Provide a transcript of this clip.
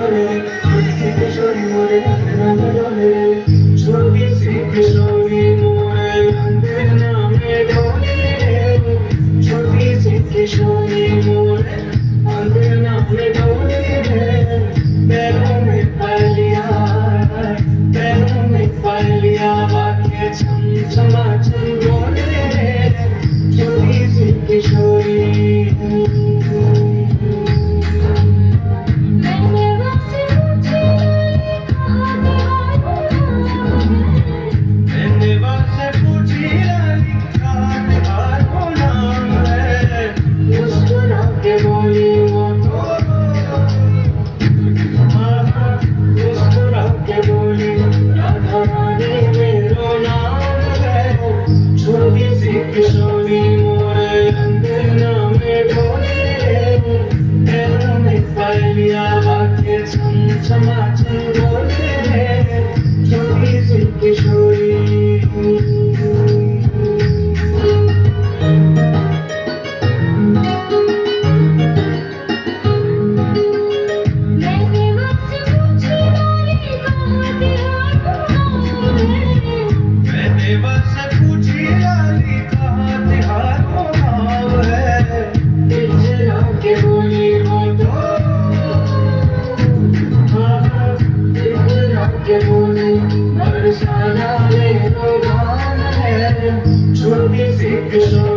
डोले से किशोरी मोरे अंगना में डोले छोटी सी किशोरी मोरे अंगना में डोले छोटी सी किशोरी मोरे अंगना में डोले पैरों में पलिया वाक्य छम छमा छम डोले छोटी सी किशोरी किशोरी मोरे अंगना में डोले पैरों में पलिया वाक्य छम छमा छम डोले छोटी सी किशोरी बरसाना में रोगान है छोटी सी किशोरी